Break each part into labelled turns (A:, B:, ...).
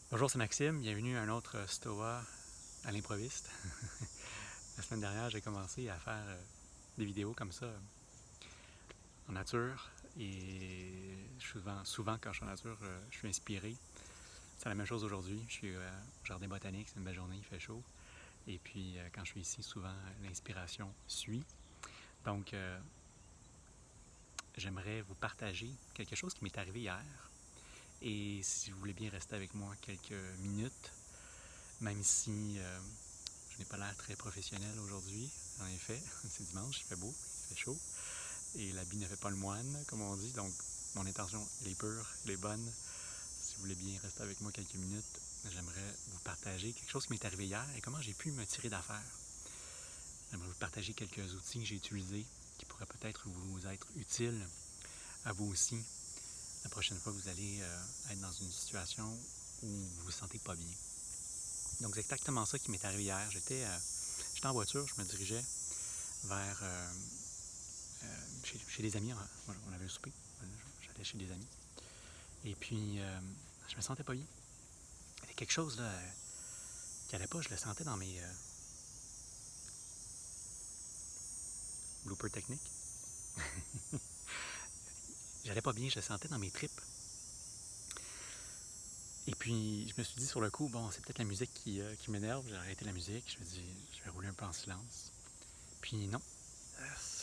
A: Bonjour, c'est Maxime. Bienvenue à un autre Stoa à l'improviste. La semaine dernière, j'ai commencé à faire des vidéos comme ça en nature. Et souvent quand je suis en nature, je suis inspiré. C'est la même chose aujourd'hui. Je suis au jardin botanique, c'est une belle journée, il fait chaud. Et puis, quand je suis ici, souvent, l'inspiration suit. Donc, j'aimerais vous partager quelque chose qui m'est arrivé hier. Et si vous voulez bien rester avec moi quelques minutes, même si je n'ai pas l'air très professionnel aujourd'hui, en effet. C'est dimanche, il fait beau, il fait chaud. Et l'habit ne fait pas le moine, comme on dit. Donc, mon intention, elle est pure, elle est bonne. Si vous voulez bien rester avec moi quelques minutes, j'aimerais vous partager quelque chose qui m'est arrivé hier et comment j'ai pu me tirer d'affaire. J'aimerais vous partager quelques outils que j'ai utilisés qui pourraient peut-être vous être utiles à vous aussi la prochaine fois que vous allez être dans une situation où vous vous sentez pas bien. Donc, c'est exactement ça qui m'est arrivé hier. J'étais en voiture, je me dirigeais vers chez des amis. On avait un souper. J'allais chez des amis. Et puis, je me sentais pas bien. Il y avait quelque chose là, qui allait pas. Je le sentais dans mes bloopers techniques. J'allais pas bien, je le sentais dans mes tripes. Et puis, je me suis dit sur le coup, bon, c'est peut-être la musique qui m'énerve. J'ai arrêté la musique. Je me dis, je vais rouler un peu en silence. Puis non,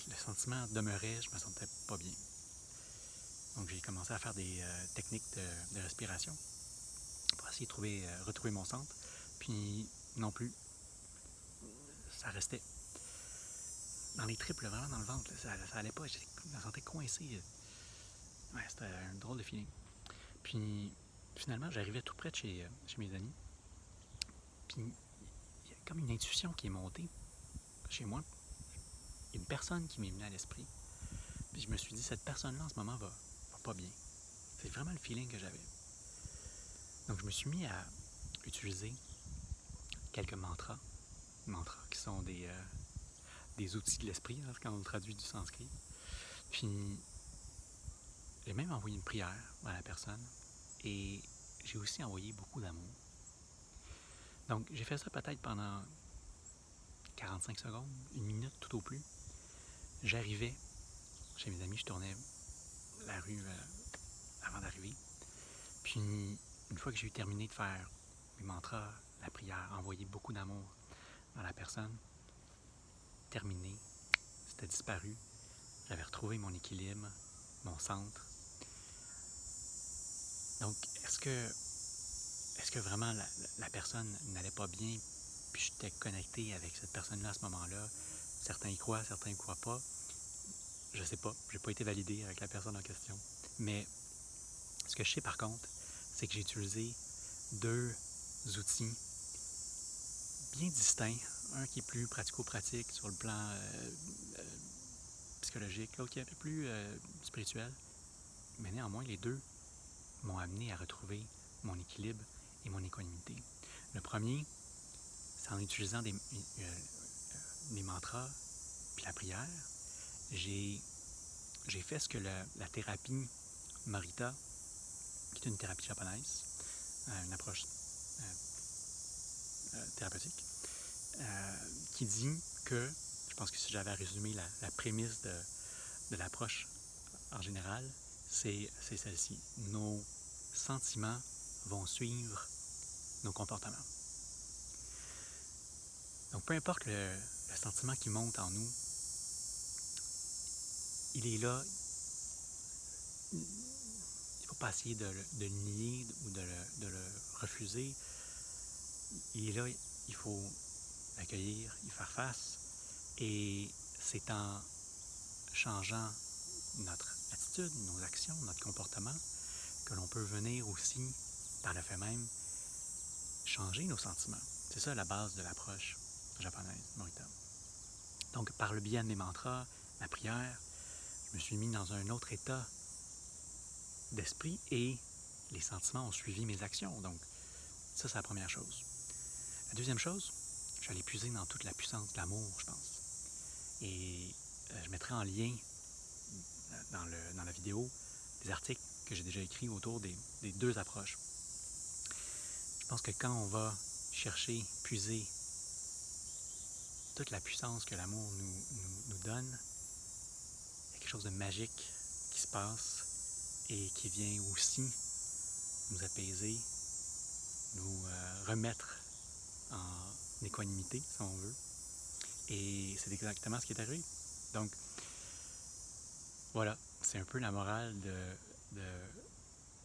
A: le sentiment demeurait, je me sentais pas bien. Donc, j'ai commencé à faire des techniques de respiration pour essayer de retrouver mon centre. Puis non plus, ça restait dans les tripes, vraiment dans le ventre. Là, ça allait pas, je me sentais coincé. Ouais, c'était un drôle de feeling. Puis finalement, j'arrivais tout près de chez mes amis. Puis il y a comme une intuition qui est montée chez moi. Il y a une personne qui m'est venue à l'esprit. Puis je me suis dit, cette personne-là en ce moment va pas bien. C'est vraiment le feeling que j'avais. Donc je me suis mis à utiliser quelques mantras qui sont des outils de l'esprit, hein, quand on le traduit du sanskrit. Puis j'ai même envoyé une prière à la personne et j'ai aussi envoyé beaucoup d'amour. Donc j'ai fait ça peut-être pendant 45 secondes, une minute tout au plus. J'arrivais chez mes amis, je tournais la rue avant d'arriver. Puis une fois que j'ai eu terminé de faire mes mantras, la prière, envoyer beaucoup d'amour à la personne, terminé, c'était disparu. J'avais retrouvé mon équilibre, mon centre. Donc, est-ce que vraiment la personne n'allait pas bien, puis j'étais connecté avec cette personne-là à ce moment-là? Certains y croient, certains y croient pas. Je sais pas, j'ai pas été validé avec la personne en question. Mais ce que je sais par contre, c'est que j'ai utilisé deux outils bien distincts. Un qui est plus pratico-pratique sur le plan psychologique, l'autre qui est un peu plus spirituel. Mais néanmoins, les deux m'ont amené à retrouver mon équilibre et mon équanimité. Le premier, c'est en utilisant des mantras puis la prière. J'ai fait ce que la thérapie Morita, qui est une thérapie japonaise, une approche thérapeutique, qui dit que, je pense que si j'avais à résumer la prémisse de l'approche en général, c'est celle-ci. Nos sentiments vont suivre nos comportements. Donc, peu importe le sentiment qui monte en nous, il est là. Il ne faut pas essayer de le nier ou de le refuser. Il est là, il faut l'accueillir, y faire face. Et c'est en changeant notre attitude, nos actions, notre comportement, que l'on peut venir aussi, par le fait même, changer nos sentiments. C'est ça la base de l'approche japonaise, Morita. Donc, par le biais de mes mantras, la prière, je me suis mis dans un autre état d'esprit et les sentiments ont suivi mes actions. Donc, ça, c'est la première chose. La deuxième chose, je suis allé puiser dans toute la puissance de l'amour, je pense. Et je mettrai en lien dans la vidéo des articles que j'ai déjà écrits autour des deux approches. pense que quand on va chercher, puiser toute la puissance que l'amour nous donne, il y a quelque chose de magique qui se passe et qui vient aussi nous apaiser, nous remettre en équanimité, si on veut. Et c'est exactement ce qui est arrivé. Donc, voilà, c'est un peu la morale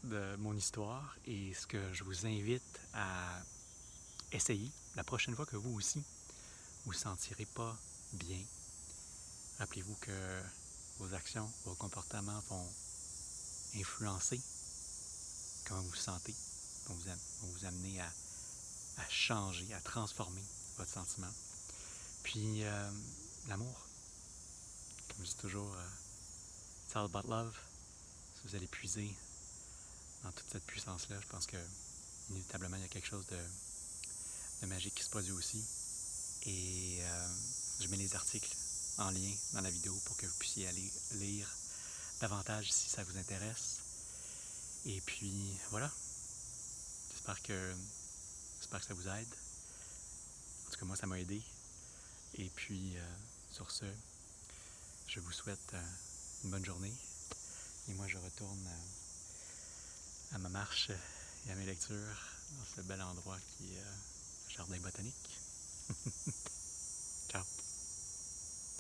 A: de mon histoire et ce que je vous invite à essayer la prochaine fois que vous aussi vous sentirez pas bien. Rappelez-vous que vos actions, vos comportements vont influencer comment vous vous sentez, vont vous amener à changer, à transformer votre sentiment. Puis l'amour, comme je dis toujours, it's all about love. Si vous allez puiser dans toute cette puissance-là, je pense que inévitablement il y a quelque chose de magique qui se produit aussi. Et je mets les articles en lien dans la vidéo pour que vous puissiez aller lire davantage si ça vous intéresse. Et puis voilà, j'espère que ça vous aide. En tout cas, moi, ça m'a aidé. Et puis, sur ce, je vous souhaite une bonne journée. Et moi, je retourne à ma marche et à mes lectures dans ce bel endroit qui est le jardin botanique. Ciao!